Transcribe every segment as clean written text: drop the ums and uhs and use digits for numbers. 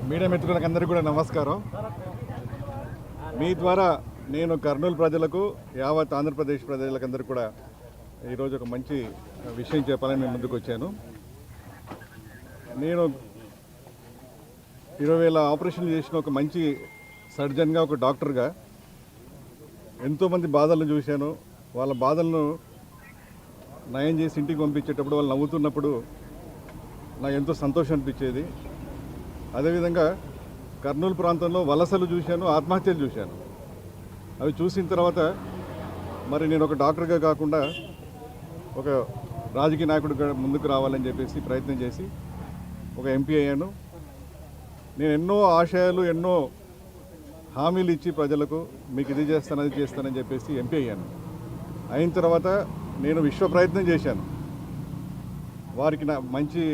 Media మిత్రులకు అందరికీ కూడా నమస్కారం. మీ ద్వారా నేను కర్నూలు ప్రజలకు, యావత్ ఆంధ్రప్రదేశ్ ప్రజలకందరికీ కూడా ఈరోజు ఒక మంచి విషయం చెప్పాలని నేను ముందుకు వచ్చాను. నేను 20,000 ఆపరేషన్లు చేసిన ఒక మంచి సర్జన్గా, ఒక డాక్టర్గా ఎంతోమంది బాధలను చూశాను. వాళ్ళ బాధలను నయం చేసి ఇంటికి పంపించేటప్పుడు వాళ్ళు నవ్వుతున్నప్పుడు నాకు ఎంతో సంతోషం అనిపించేది. అదేవిధంగా కర్నూలు ప్రాంతంలో వలసలు చూశాను, ఆత్మహత్యలు చూశాను. అవి చూసిన తర్వాత మరి నేను ఒక డాక్టర్గా కాకుండా ఒక రాజకీయ నాయకుడిగా ముందుకు రావాలని చెప్పేసి ప్రయత్నం చేసి ఒక ఎంపీ అయ్యాను. నేను ఎన్నో ఆశయాలు, ఎన్నో హామీలు ఇచ్చి ప్రజలకు మీకు ఇది చేస్తాను, అది చేస్తానని చెప్పేసి ఎంపీ అయ్యాను. అయిన తర్వాత నేను విశ్వ ప్రయత్నం చేశాను. వారికి మంచి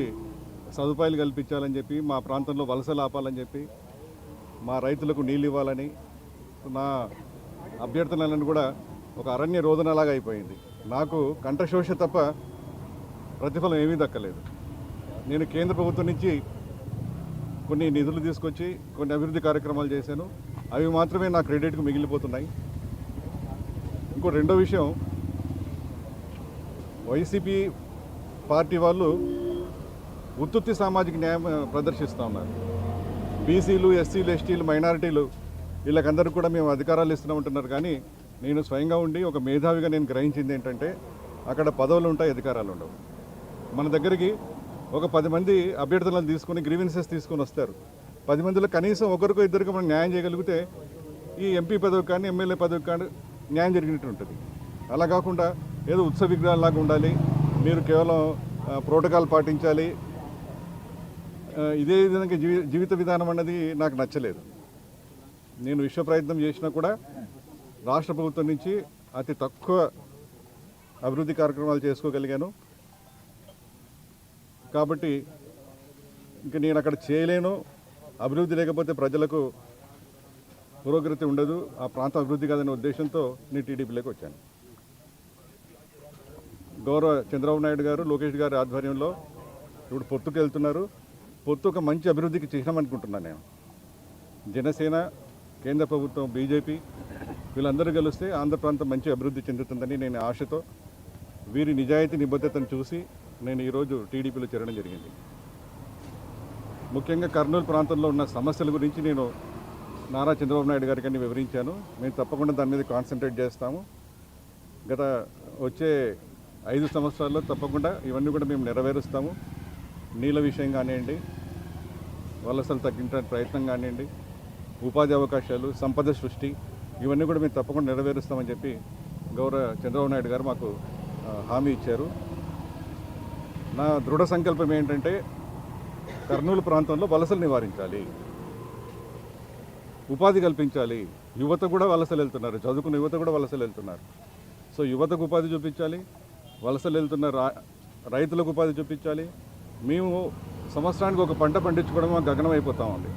సదుపాయాలు కల్పించాలని చెప్పి, మా ప్రాంతంలో వలసలు ఆపాలని చెప్పి, మా రైతులకు నీళ్ళు ఇవ్వాలని, నా అభ్యర్థనలను కూడా ఒక అరణ్య రోదనలాగా అయిపోయింది. నాకు కంఠశోష తప్ప ప్రతిఫలం ఏమీ దక్కలేదు. నేను కేంద్ర ప్రభుత్వం నుంచి కొన్ని నిధులు తీసుకొచ్చి కొన్ని అభివృద్ధి కార్యక్రమాలు చేశాను. అవి మాత్రమే నా క్రెడిట్కు మిగిలిపోతున్నాయి. ఇంకో రెండో విషయం, వైసీపీ పార్టీ వాళ్ళు ఉత్తుత్తి సామాజిక న్యాయం ప్రదర్శిస్తూ ఉన్నారు. బీసీలు, ఎస్సీలు, ఎస్టీలు, మైనారిటీలు వీళ్ళకందరికీ కూడా మేము అధికారాలు ఇస్తూ ఉంటున్నారు. కానీ నేను స్వయంగా ఉండి ఒక మేధావిగా నేను గ్రహించింది ఏంటంటే, అక్కడ పదవులు ఉంటాయి, అధికారాలు ఉండవు. మన దగ్గరికి ఒక 10 మంది అభ్యర్థులను తీసుకుని గ్రీవెన్సెస్ తీసుకొని వస్తారు. 10 మందిలో కనీసం ఒకరికో ఇద్దరికి మనం న్యాయం చేయగలిగితే ఈ ఎంపీ పదవి కానీ, ఎమ్మెల్యే పదవి కానీ న్యాయం జరిగినట్టు ఉంటుంది. అలా కాకుండా ఏదో ఉత్సవ విగ్రహాలాగా ఉండాలి, మీరు కేవలం ప్రోటోకాల్ పాటించాలి, ఇదే విధంగా జీవిత విధానం అన్నది నాకు నచ్చలేదు. నేను విశ్వ ప్రయత్నం చేసినా కూడా రాష్ట్ర ప్రభుత్వం నుంచి అతి తక్కువ అభివృద్ధి కార్యక్రమాలు చేసుకోగలిగాను. కాబట్టి ఇంక నేను అక్కడ చేయలేను. అభివృద్ధి లేకపోతే ప్రజలకు పురోగతి ఉండదు, ఆ ప్రాంతం అభివృద్ధి కాదనే ఉద్దేశంతో నేను టీడీపీలోకి వచ్చాను. గౌరవ చంద్రబాబు నాయుడు గారు, లోకేష్ గారి ఆధ్వర్యంలో ఇప్పుడు పొత్తుకు వెళ్తున్నారు. పొత్తు ఒక మంచి అభివృద్ధికి చిహ్నం అనుకుంటున్నాను నేను. జనసేన, కేంద్ర ప్రభుత్వం, బీజేపీ వీళ్ళందరూ కలిస్తే ఆంధ్ర ప్రాంతం మంచి అభివృద్ధి చెందుతుందని నేను ఆశతో, వీరి నిజాయితీ నిబద్ధతను చూసి నేను ఈరోజు టీడీపీలో చేరడం జరిగింది. ముఖ్యంగా కర్నూలు ప్రాంతంలో ఉన్న సమస్యల గురించి నేను నారా చంద్రబాబు నాయుడు గారికి అన్ని వివరించాను. మేము తప్పకుండా దాని మీద కాన్సన్ట్రేట్ చేస్తాము. గత వచ్చే 5 సంవత్సరాల్లో తప్పకుండా ఇవన్నీ కూడా మేము నెరవేరుస్తాము. నీళ్ళ విషయం కానివ్వండి, వలసలు తగ్గించడానికి ప్రయత్నం కానివ్వండి, ఉపాధి అవకాశాలు, సంపద సృష్టి, ఇవన్నీ కూడా మేము తప్పకుండా నెరవేరుస్తామని చెప్పి గౌరవ చంద్రబాబు నాయుడు గారు మాకు హామీ ఇచ్చారు. నా దృఢ సంకల్పం ఏంటంటే, కర్నూలు ప్రాంతంలో వలసలు నివారించాలి, ఉపాధి కల్పించాలి. యువత కూడా వలసలు వెళ్తున్నారు, చదువుకున్న యువత కూడా వలసలు వెళ్తున్నారు. సో యువతకు ఉపాధి చూపించాలి, వలసలు వెళ్తున్న రైతులకు ఉపాధి చూపించాలి. మేము సంవత్సరానికి ఒక పంట పండించుకోవడం మాకు గగనం అయిపోతామండి.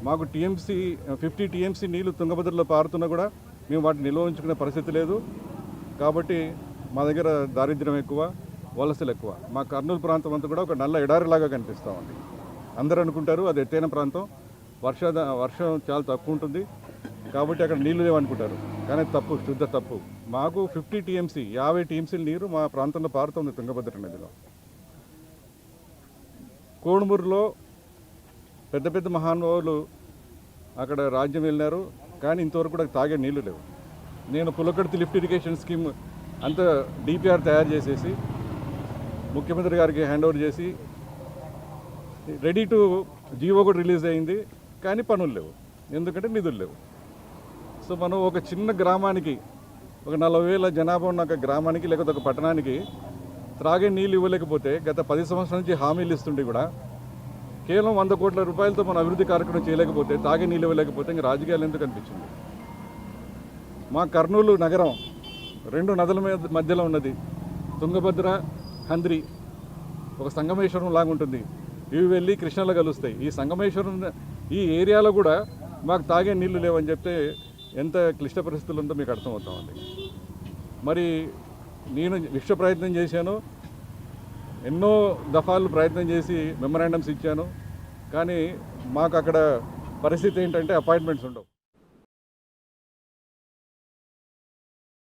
మాకు 50 టీఎంసీ నీళ్లు తుంగభద్రలో పారుతున్నా కూడా మేము వాటిని నిల్వ ఉంచుకునే పరిస్థితి లేదు. కాబట్టి మా దగ్గర దారిద్ర్యం ఎక్కువ, వలసలు ఎక్కువ. మా కర్నూలు ప్రాంతం అంతా కూడా ఒక నల్ల ఎడారిలాగా కనిపిస్తామండి. అందరూ అనుకుంటారు అది ఎత్తైన ప్రాంతం, వర్షం చాలా తక్కువ ఉంటుంది కాబట్టి అక్కడ నీళ్లు లేవనుకుంటారు. కానీ తప్పు, శుద్ధ తప్పు. మాకు 50 టీఎంసీల నీరు మా ప్రాంతంలో పారుతుంది తుంగభద్ర నదిలో. కోడుమూరులో పెద్ద పెద్ద మహానుభావులు అక్కడ రాజ్యం వెళ్ళినారు, కానీ ఇంతవరకు కూడా తాగే నీళ్లు లేవు. నేను పులకర్తి లిఫ్ట్ ఇరిగేషన్ స్కీమ్ అంతా డిపిఆర్ తయారు చేసేసి ముఖ్యమంత్రి గారికి హ్యాండ్ ఓవర్ చేసి రెడీ టు జీవో కూడా రిలీజ్ అయింది, కానీ పనులు లేవు. ఎందుకంటే నిధులు లేవు. సో మనం ఒక చిన్న గ్రామానికి, ఒక 40,000 జనాభా ఉన్న ఒక గ్రామానికి లేకపోతే ఒక పట్టణానికి త్రాగే నీళ్ళు ఇవ్వలేకపోతే, గత 10 సంవత్సరాల నుంచి హామీలు ఇస్తుంటే కూడా కేవలం 100 కోట్ల రూపాయలతో మనం అభివృద్ధి కార్యక్రమం చేయలేకపోతే, తాగే నీళ్ళు ఇవ్వలేకపోతే ఇంక రాజకీయాలు ఎందుకు అనిపించింది. మా కర్నూలు నగరం 2 నదుల మధ్యలో ఉన్నది. తుంగభద్ర, హంద్రి ఒక సంగమేశ్వరం లాగా ఉంటుంది. ఇవి వెళ్ళి కృష్ణలో కలుస్తాయి. ఈ సంగమేశ్వరం ఈ ఏరియాలో కూడా మాకు తాగే నీళ్లు లేవని చెప్తే ఎంత క్లిష్ట పరిస్థితులు ఉందో మీకు అర్థమవుతామండి. మరి నేను విశ్వ ప్రయత్నం చేశాను, ఎన్నో దఫాలు ప్రయత్నం చేసి మెమరాండమ్స్ ఇచ్చాను. కానీ మాకు అక్కడ పరిస్థితి ఏంటంటే అపాయింట్మెంట్స్ ఉండవు.